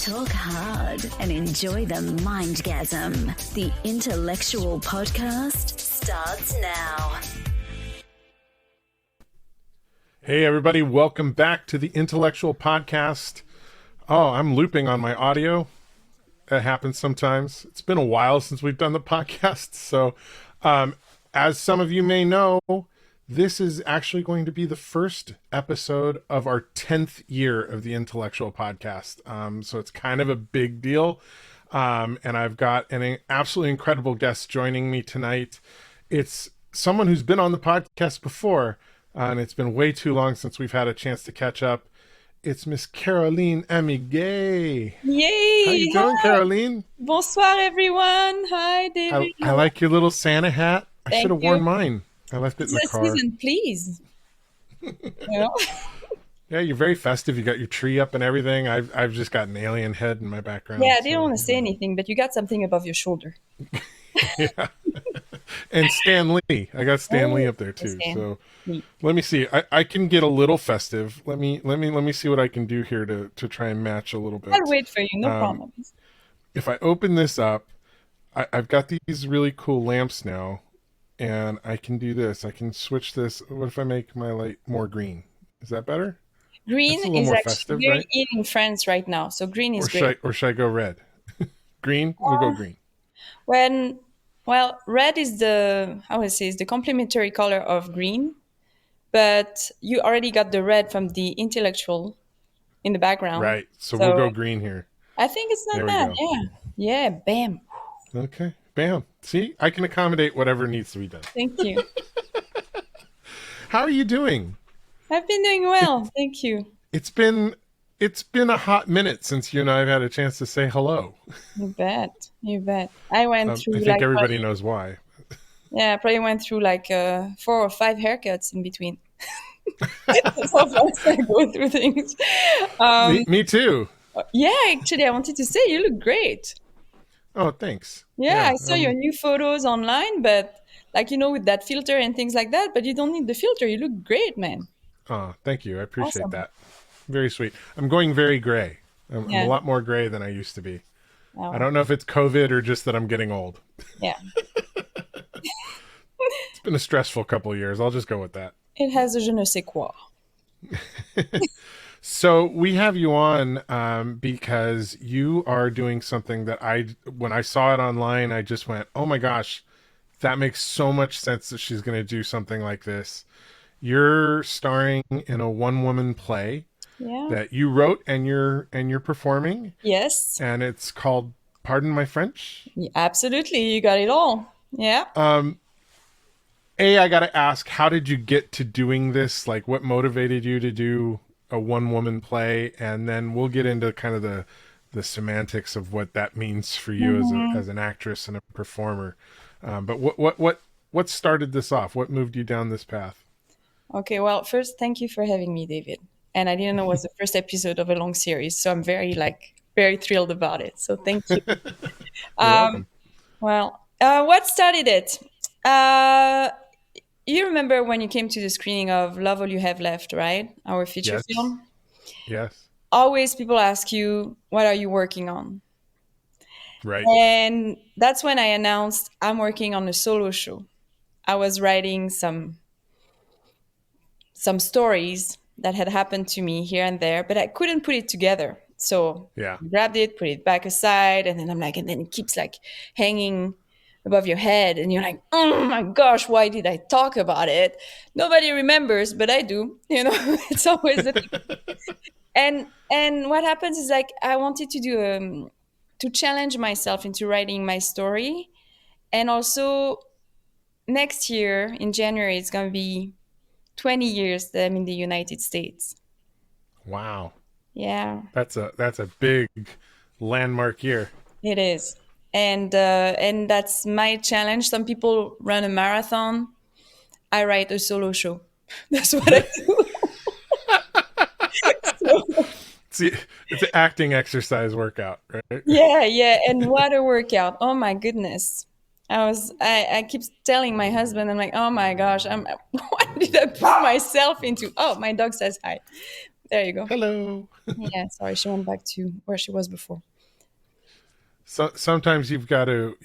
Talk hard and enjoy the mindgasm. The Intellectual Podcast starts now. Hey everybody, welcome back to the Intellectual Podcast. Oh, I'm looping on my audio. That happens sometimes. It's been a while since we've done the podcast. So, as some of you may know, this is actually going to be the first episode of our 10th year of the Intellectual Podcast. So it's kind of a big deal. And I've got an absolutely incredible guest joining me tonight. It's someone who's been on the podcast before, and it's been way too long since we've had a chance to catch up. It's Miss Caroline Amiguet. Yay! How you doing, Caroline? Bonsoir, everyone. Hi, David. I like your little Santa hat. I should have worn mine. I left it in the car. Season, please. Yeah, you're very festive. You got your tree up and everything. I've just got an alien head in my background. Yeah, they don't want to say anything, but you got something above your shoulder. Yeah. And Stan Lee. I got Stan Lee up there too. So let me see. I can get a little festive. Let me see what I can do here to try and match a little bit. I'll wait for you. No problem. If I open this up, I've got these really cool lamps now, and I can do this. I can switch this. What if I make my light more green? Is that better? Green is actually festive, very right? in France right now, so green is great. Should I go red? Green? We'll go green. Well, red is the complementary color of green, but you already got the red from the intellectual in the background. Right. So we'll go green here. I think it's not bad. Yeah. Bam. Okay. Bam. See, I can accommodate whatever needs to be done. Thank you. How are you doing? I've been doing well. Thank you. It's been a hot minute since you and I have had a chance to say hello. You bet. I went through. I think everybody knows why. Yeah, I probably went through 4 or 5 haircuts in between. So fast I go through things. Me too. Yeah, actually, I wanted to say you look great. Oh, thanks. Yeah, I saw your new photos online, but with that filter and things like that. But you don't need the filter. You look great, man. Oh, thank you. I appreciate that. Very sweet. I'm going very gray. I'm a lot more gray than I used to be. Oh. I don't know if it's COVID or just that I'm getting old. Yeah. It's been a stressful couple of years. I'll just go with that. It has a je ne sais quoi. So we have you on because you are doing something that when I saw it online, I just went, oh my gosh, that makes so much sense that she's going to do something like this. You're starring in a one-woman play that you wrote and you're performing. Yes. And it's called Pardon My French? Yeah, absolutely. You got it all. Yeah. I got to ask, how did you get to doing this? Like, what motivated you to do a one-woman play? And then we'll get into kind of the semantics of what that means for you as an actress and a performer. But what started this off? What moved you down this path? Okay, well, first, thank you for having me, David. And I didn't know it was the first episode of a long series, so I'm very thrilled about it. So thank you. You're welcome. Well, what started it? You remember when you came to the screening of Love All You Have Left, right? Our feature film? Yes. Always people ask you, what are you working on? Right. And that's when I announced I'm working on a solo show. I was writing some stories that had happened to me here and there, but I couldn't put it together. So I grabbed it, put it back aside, and then and then it keeps hanging above your head, and you're like, oh my gosh, why did I talk about it? Nobody remembers, but I do. It's always the thing. And what happens is I wanted to do to challenge myself into writing my story, and also next year in January it's going to be 20 years that I'm in the United States. Wow. Yeah. That's a big landmark year. It is. And that's my challenge. Some people run a marathon. I write a solo show. That's what I do. See, it's an acting exercise workout, right? Yeah. And what a workout. Oh my goodness. I keep telling my husband, I'm like, oh my gosh, what did I put myself into? Oh, my dog says hi. There you go. Hello. Yeah, sorry, she went back to where she was before. So sometimes you've got to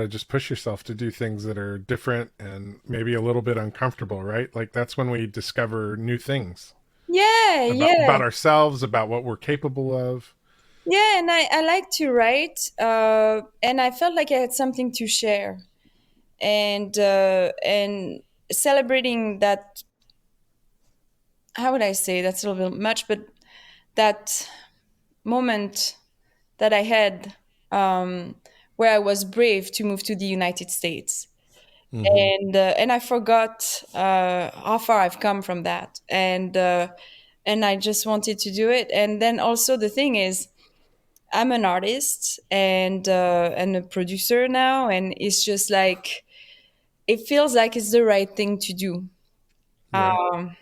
just push yourself to do things that are different and maybe a little bit uncomfortable, right? Like that's when we discover new things Yeah, about yeah. ourselves, about what we're capable of. Yeah, and I like to write, and I felt like I had something to share, and celebrating that. How would I say that's a little bit much, but that moment that I had, where I was brave to move to the United States, Mm-hmm. and I forgot how far I've come from that, and I just wanted to do it. And then also the thing is, I'm an artist and a producer now, and it's just like it feels like it's the right thing to do. Right.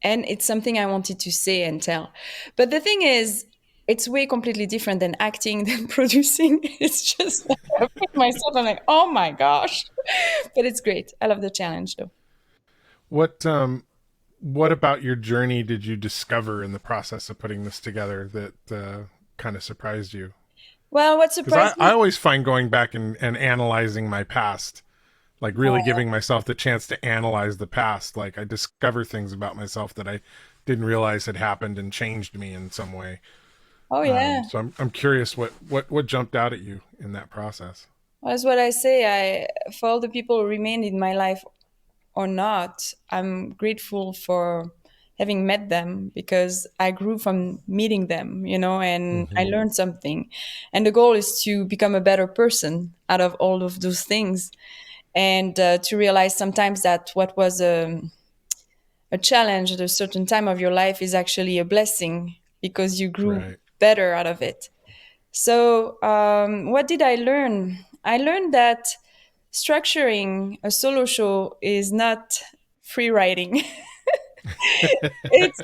And it's something I wanted to say and tell. But the thing is, it's way completely different than acting, than producing. It's just like I put myself, I'm like, oh my gosh. But it's great. I love the challenge though. What about your journey did you discover in the process of putting this together that kind of surprised you? Well, what Because surprised I me? always find going back and analyzing my past, like really giving myself the chance to analyze the past. Like I discover things about myself that I didn't realize had happened and changed me in some way. Oh yeah. So I'm curious what jumped out at you in that process. Well, that's what I say. For all the people who remained in my life or not, I'm grateful for having met them because I grew from meeting them, and I Mm-hmm. learned something. And the goal is to become a better person out of all of those things, and to realize sometimes that what was a challenge at a certain time of your life is actually a blessing because you grew Right. better out of it. So, what did I learn? I learned that structuring a solo show is not free writing. it's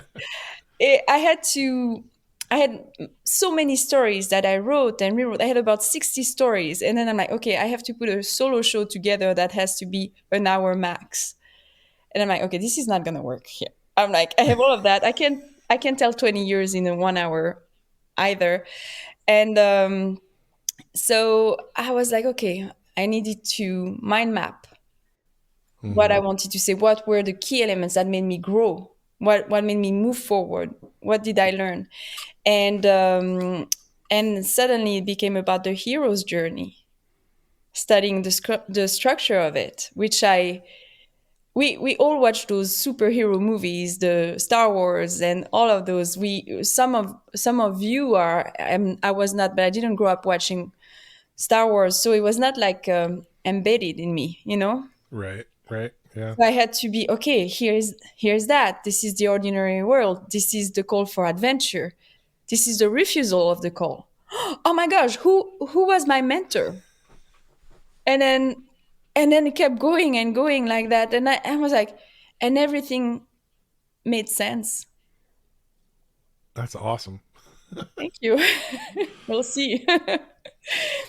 I had to. I had so many stories that I wrote and rewrote. I had about 60 stories. And then I'm like, okay, I have to put a solo show together that has to be an hour max. And I'm like, okay, this is not gonna work here. I'm like, I have all of that. I can't tell 20 years in a 1 hour either. And so I was like, okay, I needed to mind map what Mm-hmm. I wanted to say. What were the key elements that made me grow? What made me move forward? What did I learn? And suddenly it became about the hero's journey, studying the structure of it, which we all watch those superhero movies, the Star Wars and all of those. We some of you are. I was not, but I didn't grow up watching Star Wars, so it was not like embedded in me. Right. Right. Yeah. So I had to be okay. Here's that. This is the ordinary world. This is the call for adventure. This is the refusal of the call. Oh my gosh, who was my mentor? And then it kept going and going like that, and I was like, and everything made sense. That's awesome. Thank you. We'll see.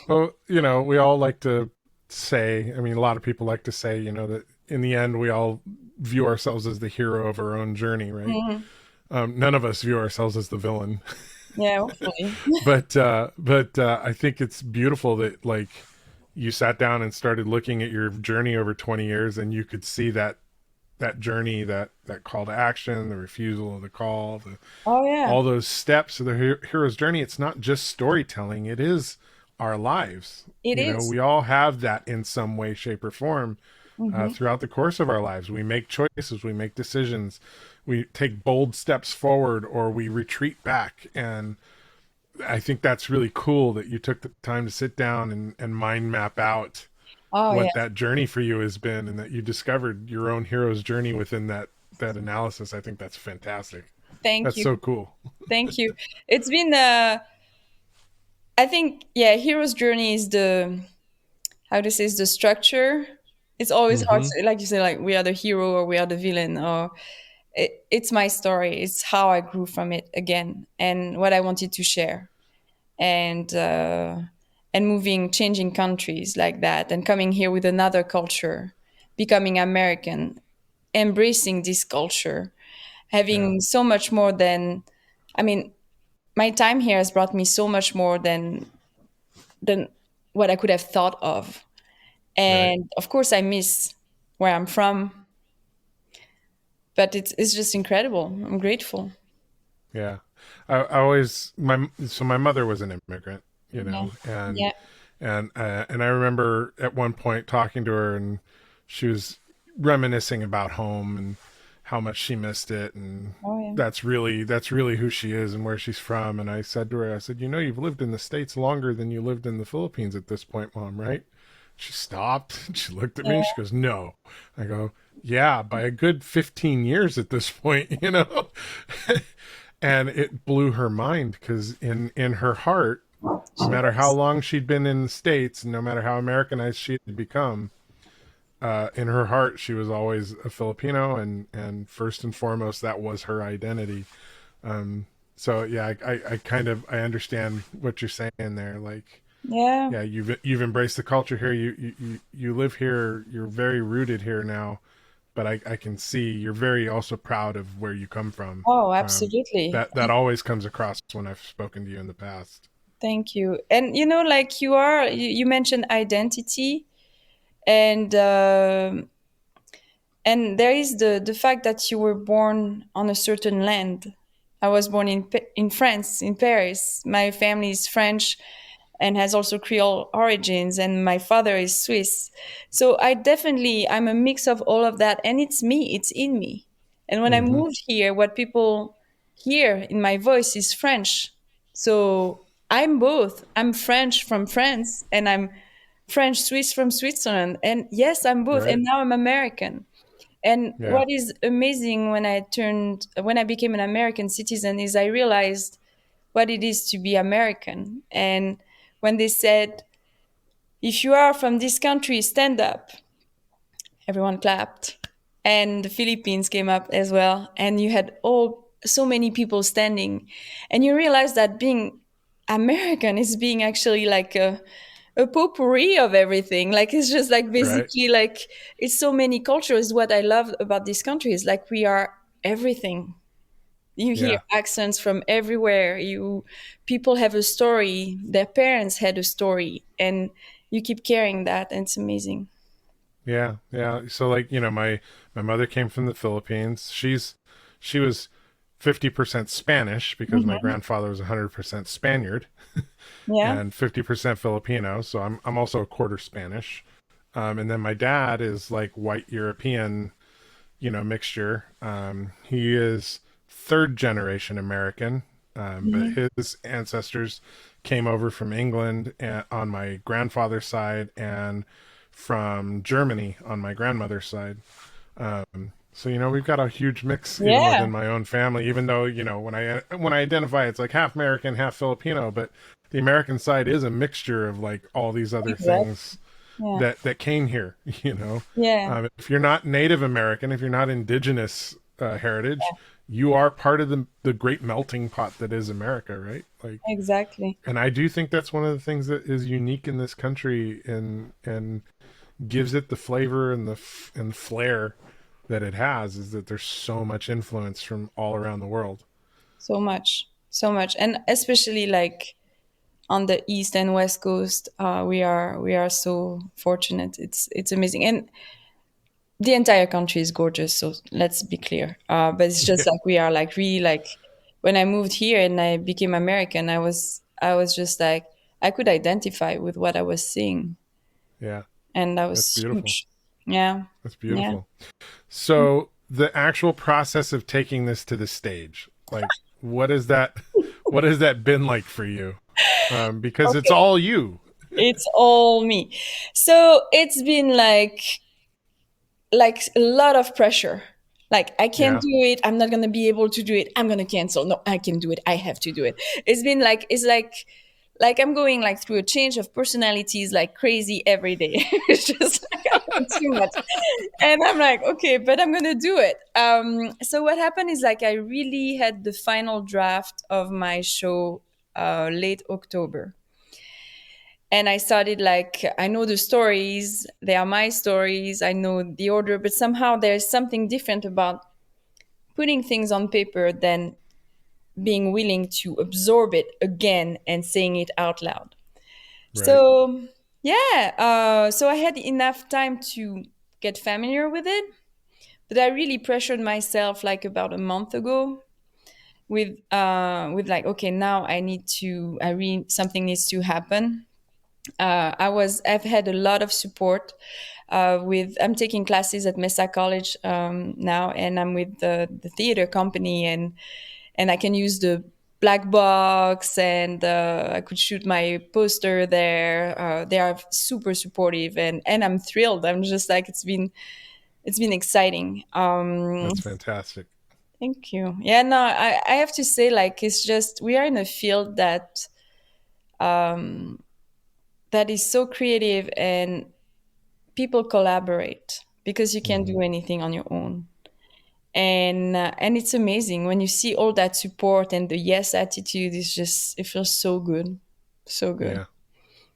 Well, we all like to say, I mean, a lot of people like to say, that in the end, we all view ourselves as the hero of our own journey, right? Mhm. None of us view ourselves as the villain. Yeah, hopefully. But I think it's beautiful that like you sat down and started looking at your journey over 20 years and you could see that journey, that call to action, the refusal of the call, Oh yeah, all those steps of the hero's journey. It's not just storytelling, it is our lives. it is. We all have that in some way, shape, or form Hmm. throughout the course of our lives. We make choices, we make decisions, we take bold steps forward, or we retreat back. And I think that's really cool that you took the time to sit down and mind map out Oh yeah. what that journey for you has been, and that you discovered your own hero's journey within that analysis. I think that's fantastic. Thank That's you. so cool. Thank you. It's been I think, yeah, hero's journey is the, how to say, is the structure. It's always hard Mm-hmm. to, like you say, like we are the hero or we are the villain, or it's my story. It's how I grew from it again and what I wanted to share. And moving, changing countries like that, and coming here with another culture, becoming American, embracing this culture, Yeah. having so much more than I mean, my time here has brought me so much more than what I could have thought of. And Right. of course, I miss where I'm from, but it's just incredible. I'm grateful. Yeah. I always my mother was an immigrant, Yeah, and yeah. and I remember at one point talking to her, and she was reminiscing about home and how much she missed it, and Oh yeah. that's really who she is and where she's from. And I said to her, I said, you've lived in the States longer than you lived in the Philippines at this point, Mom, right? She stopped and she looked at me. She Yeah. goes, no. I go, yeah, by a good 15 years at this point. And it blew her mind because in her heart, no She matter how was. long she'd been in the States, no matter how Americanized she had become, in her heart, she was always a Filipino, and first and foremost, that was her identity. So yeah, I kind of I understand what you're saying there. Like, Yeah. yeah, you've embraced the culture here. You live here. You're very rooted here now. But I can see you're very also proud of where you come from. Oh, Um, absolutely. that always comes across when I've spoken to you in the past. Thank you. And like you mentioned identity, and there is the fact that you were born on a certain land. I was born in France, in Paris. My family is French and has also Creole origins, and my father is Swiss. So I'm a mix of all of that, and it's me, it's in me. And when I Mm-hmm. moved here, what people hear in my voice is French. So I'm both. I'm French from France, and I'm French Swiss from Switzerland. And yes, I'm both. Right. And now I'm American. And Yeah. what is amazing when I became an American citizen is I realized what it is to be American. And when they said, if you are from this country, stand up, everyone clapped. And the Philippines came up as well. And you had so many people standing. And you realize that being American is being actually like a potpourri of everything. Like it's just like Right. basically like it's so many cultures. What I love about this country is like we are everything. You hear Yeah. accents from everywhere. People have a story. Their parents had a story, and you keep carrying that, and it's amazing. Yeah. Yeah. So like, my mother came from the Philippines. She was 50% Spanish because my Hmm. grandfather was 100% Spaniard Yeah. and 50% Filipino. So I'm also a quarter Spanish. And then my dad is like white European, mixture. He is third generation American, but Hmm. his ancestors came over from England on my grandfather's side and from Germany on my grandmother's side. So we've got a huge mix even Yeah. within my own family. Even though when I identify, it's like half American, half Filipino, but the American side is a mixture of like all these other Exactly. things Yeah. that came here. Yeah. If you're not Native American, if you're not indigenous heritage, you are part of the great melting pot that is America, right? Like, Exactly. and I do think that's one of the things that is unique in this country and gives it the flavor and flair that it has, is that there's so much influence from all around the world. So much. So much. And especially like on the east and west coast, we are so fortunate. It's amazing. And the entire country is gorgeous, so let's be clear. But it's just Yeah, like we are like really like when I moved here and I became American, I was just like I could identify with what I was seeing, yeah, and that that's was beautiful. huge. Yeah, That's yeah. beautiful. So the actual process of taking this to the stage, like, what is that? What has that been like for you? Because it's Okay, all you. it's all me. So it's been like a lot of pressure. Like I can't Yeah, do it. I'm not gonna be able to do it. I'm gonna cancel. No, I can do it. I have to do it. It's been like I'm going like through a change of personalities like crazy every day. It's just like I want too much, and I'm like, okay, but I'm gonna do it. So what happened is like I really had the final draft of my show late October, and I started like I know the stories, they are my stories, I know the order, but somehow there's something different about putting things on paper than being willing to absorb it again and saying it out loud. Right. So yeah, so I had enough time to get familiar with it, but I really pressured myself like about a month ago with like, okay, now something needs to happen. I've had a lot of support I'm taking classes at Mesa College now, and I'm with the theater company, and I can use the black box, and I could shoot my poster there. They are super supportive, and I'm thrilled. I'm just like, it's been exciting. That's fantastic. Thank you. Yeah, no, I have to say, like, it's just, we are in a field that that is so creative, and people collaborate because you can't do anything on your own. And it's amazing when you see all that support and the yes attitude. Is just, it feels so good, so good.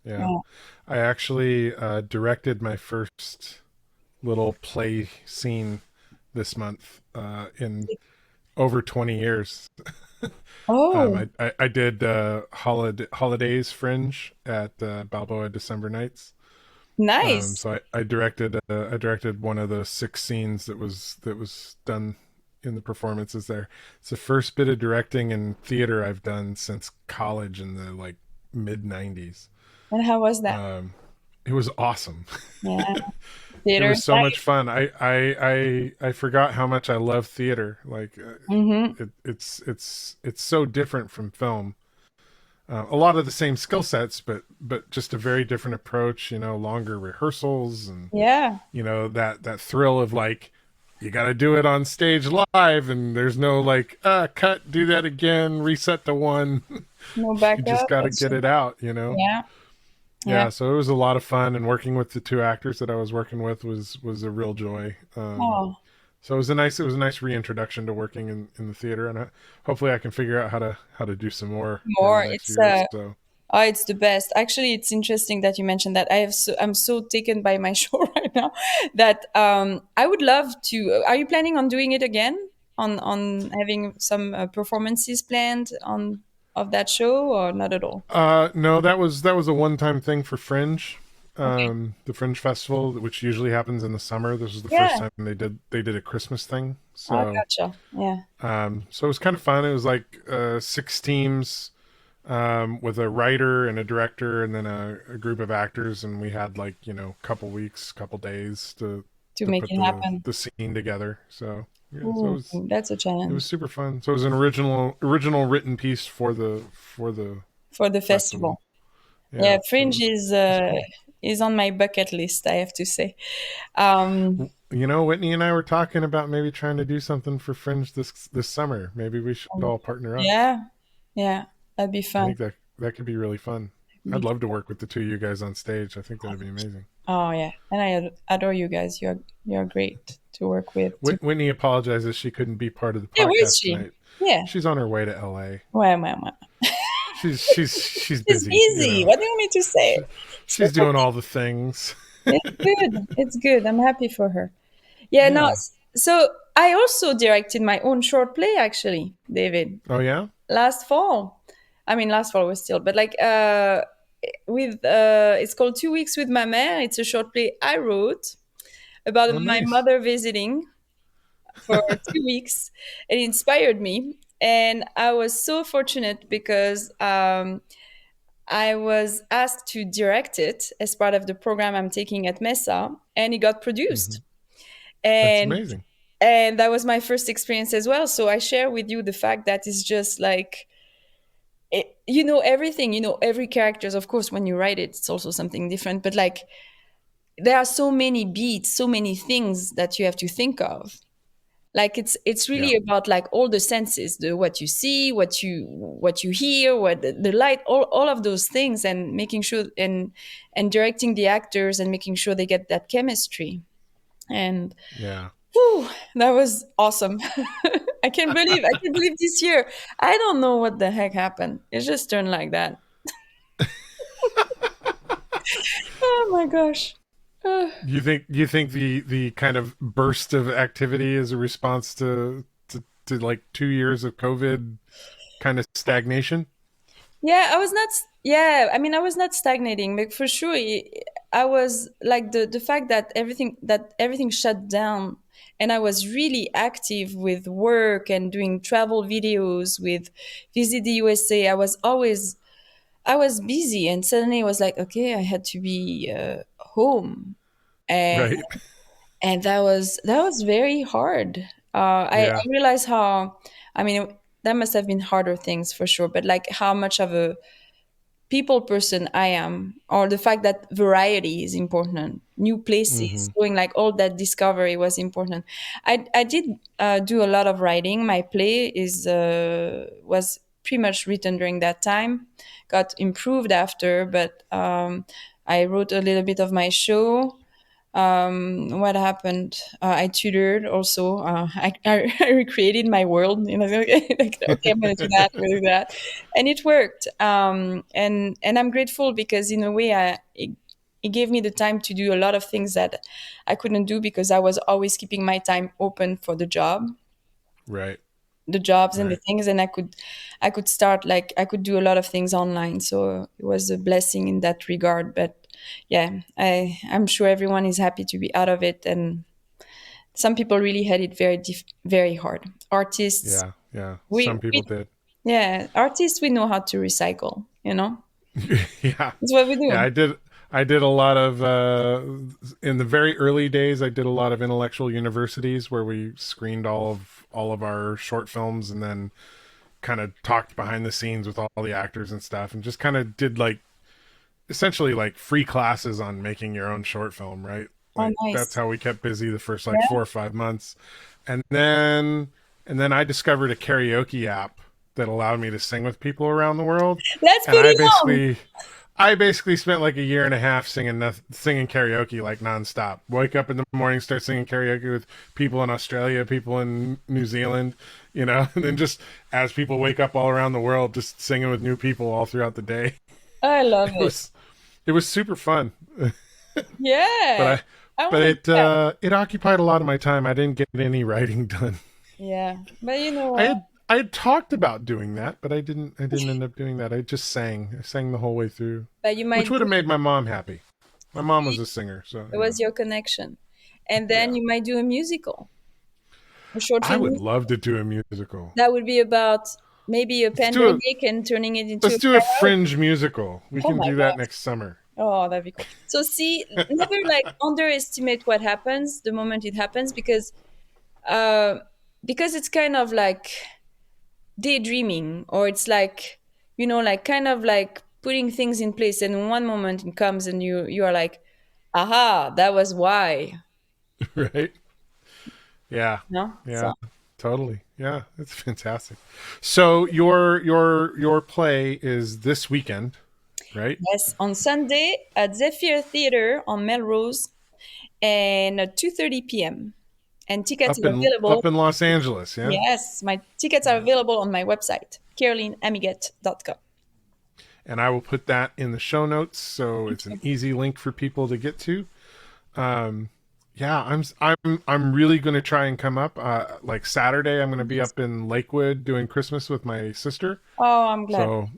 Yeah. I actually directed my first little play scene this month in over 20 years. Oh, I did Holidays Fringe at Balboa December Nights. nice. So I directed one of the 6 scenes that was done in the performances there. It's the first bit of directing in theater I've done since college in the like mid 90s. And how was that? It was awesome. Yeah, It theater. was so much fun. I forgot how much I love theater. Like it's so different from film. A lot of the same skill sets, but just a very different approach. You know, longer rehearsals, and Yeah, you know that thrill of like, you got to do it on stage live, and there's no like cut, do that again, reset to 1. no You just backup. got to get it out. You know. Yeah, Yeah, so it was a lot of fun, and working with the 2 actors that I was working with was a real joy. Oh, So it was a nice reintroduction to working in the theater, and hopefully I can figure out how to do some more more. in the next It's year. So oh, it's the best. Actually, it's interesting that you mentioned that. I'm so taken by my show right now that I would love to. Are you planning on doing it again? On having some performances planned on of that show, or not at all? no, that was a one-time thing for Fringe. Okay. The Fringe Festival, which usually happens in the summer. This was the first Yeah. time they did a Christmas thing. Oh, So gotcha. Yeah. so it was kind of fun. It was like 6 teams with a writer and a director, and then a group of actors, and we had like, you know, couple weeks, couple days to To make put it happen. the scene together. So yeah, so Ooh, that's a it challenge was super fun. So it was an original written piece for the for the festival. festival. Yeah, So Fringe cool. is on my bucket list, I have to say. Um, You know, Whitney and I were talking about maybe trying to do something for Fringe this summer. Maybe we should all partner up. yeah, yeah, that'd be I fun. think that could be really fun. I'd love to work with the 2 of you guys on stage. I think that'd be amazing. Oh yeah, and adore you guys. You're great to work with. Whitney apologizes she couldn't be part of the Yeah, where is podcast she? tonight. Yeah. She's on her way to LA. Well. She's She's busy. You busy. know, What do you want me to say? she's doing all the things. It's good. It's good. I'm happy for her. Yeah. No. Yeah. So I also directed my own short play, actually, David, Oh yeah. last fall. I mean, last fall was still, but like with it's called 2 weeks with Ma Mère. It's a short play I wrote about Oh my nice. mother visiting for 2 weeks. It inspired me, and I was so fortunate because I was asked to direct it as part of the program I'm taking at Mesa, and it got Hmm. produced. That's And amazing. that was my first experience as well. So I share with you the fact that it's just like you know everything. You know every characters. Of course, when you write it, it's also something different. But like there are so many beats, so many things that you have to think of. Like it's Yeah. really about like all the senses, the what you see, what you hear, what the light, all of those things, and making sure and directing the actors and making sure they get that chemistry. And Yeah. whew, that was awesome. I can't believe this year. I don't know what the heck happened. It just turned like that. Oh my gosh. You think the kind of burst of activity is a response to like 2 years of COVID kind of stagnation? Yeah, I was not. Yeah, I mean, I was not stagnating, but for sure, I was like the fact that everything shut down, and I was really active with work and doing travel videos with Visit the USA. I was busy, and suddenly it was like, okay, I had to be home, and Right. that was very hard. I Yeah. realized how. I mean, that must have been harder things for sure, but like how much of a people person I am, or the fact that variety is important, new places, Hmm. doing like all that discovery was important. I did do a lot of writing. My play is was pretty much written during that time, got improved after, but I wrote a little bit of my show. What happened? I tutored also. I recreated my world. You know, like, okay, I'm going to do that, I'm going to do that, and it worked. And I'm grateful because in a way, it gave me the time to do a lot of things that I couldn't do because I was always keeping my time open for Right. the jobs and the Right. things, and I could start like I could do a lot of things online. So it was a blessing in that regard. But yeah, I'm sure everyone is happy to be out of it, and some people really had it very hard. Artists, Yeah. Yeah. we, Some people we did. yeah, artists, we know how to recycle. You know, Yeah. that's what we Yeah. do. I did a lot of in the very early days. I did a lot of intellectual universities where we screened all of our short films and then kind of talked behind the scenes with all the actors and stuff, and just kind of did like essentially like free classes on making your own short film, right? Oh, Like that's nice. how we kept busy the first like Yeah, 4 or 5 months. And then I discovered a karaoke app that allowed me to sing with people around the world. let's And put I it on. basically spent like a year and a half singing karaoke like nonstop. Wake up in the morning, start singing karaoke with people in Australia, people in New Zealand, and then just as people wake up all around the world, just singing with new people all throughout the day. I love It it. was it was super fun. but Yeah, I I but want to do that. it occupied a lot of my time. I didn't get any writing done. Yeah, but you know I what? had I had talked about doing that, but I didn't end up doing that. I just sang. I sang the whole way through, But you which might would do. have made my mom happy. My mom was a singer, so It was your connection. And then yeah. you might do a musical, a short I film would love musical. to do a musical. That would be about maybe a Let's do a pandemic and turning it into let's a do a karaoke. fringe musical. We Oh can my do that God. next summer. Oh, that'd be cool. So see, never like underestimate what happens the moment it happens uh because it's kind of like daydreaming, or it's like, like kind of like putting things in place, and in one moment it comes and you are like, aha, that was why. Right? Yeah. No? So Yeah. Totally. Yeah, it's fantastic. So your play is this weekend, right? yes, on Sunday at Zephyr Theater on Melrose, and at 2:30 p.m. And tickets Up are in available. up in Los Angeles, yeah? Yes, my tickets are available on my website, carolineamiget.com. And I will put that in the show notes so it's an easy link for people to get to. Um yeah, I'm really going to try and come up like Saturday I'm going to be up in Lakewood doing Christmas with my sister. Oh, I'm glad.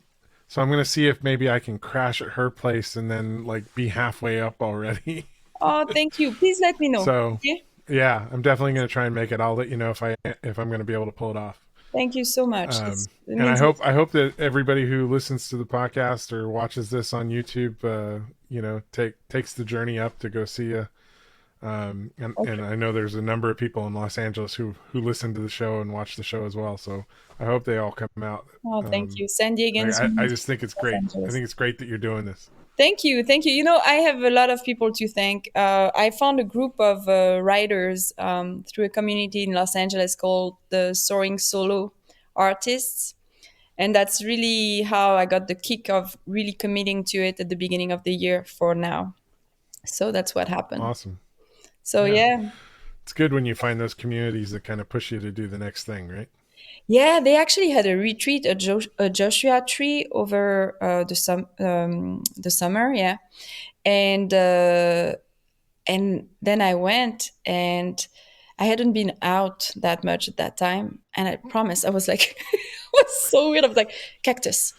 So I'm going to see if maybe I can crash at her place and then like be halfway up already. Oh, thank you. Please let me know. So Okay? yeah, I'm definitely going to try and make it. I'll let you know if I'm going to be able to pull it off. Thank you so much. It And I means hope I hope that everybody who listens to the podcast or watches this on YouTube, takes the journey up to go see you. And okay. I know there's a number of people in Los Angeles who listen to the show and watch the show as well. So I hope they all come out. Oh, thank you. San Diegans, I just think it's Los great. I Angeles. think it's great that you're doing this. Thank you. Thank you. I have a lot of people to thank. I found a group of writers through a community in Los Angeles called the Soaring Solo Artists. And that's really how I got the kick of really committing to it at the beginning of the year for now. So that's what happened. Awesome. So Yeah. yeah. It's good when you find those communities that kind of push you to do the next thing, right? Yeah, they actually had a retreat, a Joshua tree over the summer, yeah, and then I went, and I hadn't been out that much at that time. And I promise, I was like, it was so weird. I was like, cactus.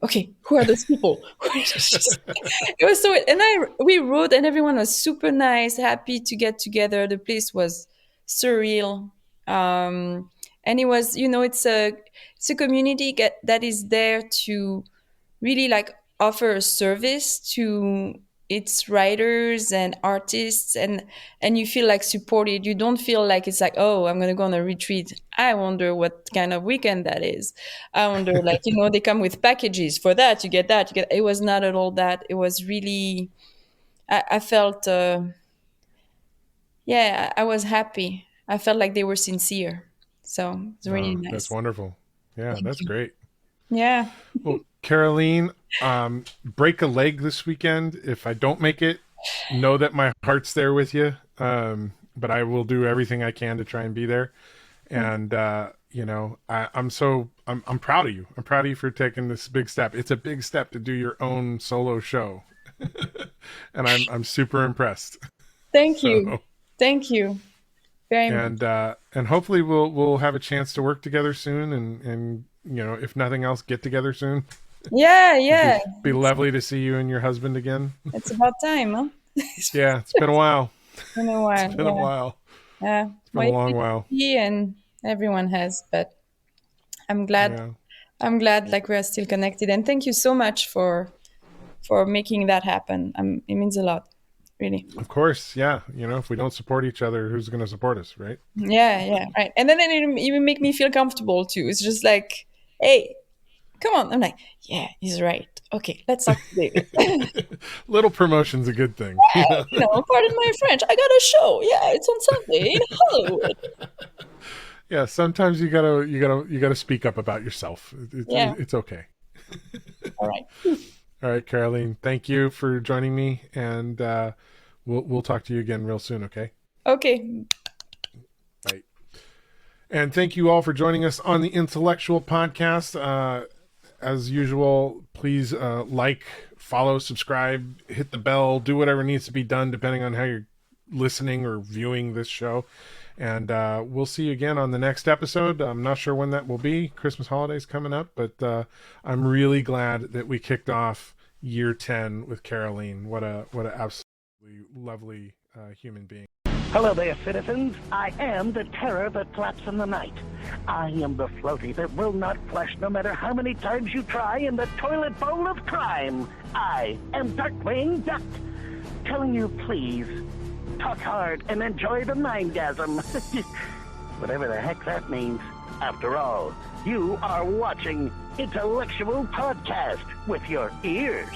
Okay, who are those people? It was so weird. And we rode, and everyone was super nice, happy to get together. The place was surreal. And it was, it's a community that is there to really like offer a service to its writers and artists, and you feel like supported. You don't feel like it's like, oh, I'm gonna go on a retreat. I wonder what kind of weekend that is. I wonder, like, they come with packages for that. You get that. It was not at all that. It was really, I felt, I was happy. I felt like they were sincere. So it's really nice. That's wonderful. Yeah, that's great. Yeah. Well, Caroline, break a leg this weekend. If I don't make it, know that my heart's there with you. But I will do everything I can to try and be there. And I'm proud of you. I'm proud of you for taking this big step. It's a big step to do your own solo show. And I'm super impressed. Thank you. Very much. And hopefully we'll have a chance to work together soon, and if nothing else, get together soon. Yeah. It'd be lovely to see you and your husband again. It's about time, huh? Yeah, it's been a while. It's been a while. It's been a while. Yeah. It's been a long while. And everyone has, but I'm glad. Yeah. I'm glad like we are still connected, and thank you so much for making that happen. It means a lot. Really. Of course, yeah. If we don't support each other, who's going to support us, right? Yeah, right. And then it even make me feel comfortable too. It's just like, hey, come on. I'm like, yeah, he's right. Okay, let's talk to David. Little promotion's a good thing. Yeah, pardon my French. I got a show. Yeah, it's on Sunday in Hollywood. Yeah, sometimes you gotta speak up about yourself. It's okay. All right. All right, Caroline. Thank you for joining me, and we'll talk to you again real soon. Okay. Okay. Bye. And thank you all for joining us on the Intellectual Podcast. As usual, please like, follow, subscribe, hit the bell, do whatever needs to be done depending on how you're listening or viewing this show. And we'll see you again on the next episode. I'm not sure when that will be. Christmas holidays coming up, but I'm really glad that we kicked off year 10 with Caroline. What a absolutely lovely human being. Hello there, citizens. I am the terror that flaps in the night. I am the floaty that will not flush no matter how many times you try in the toilet bowl of crime. I am Darkwing Duck, telling you please, talk hard and enjoy the mindgasm. Whatever the heck that means. After all, you are watching Intellectual Podcast with your ears.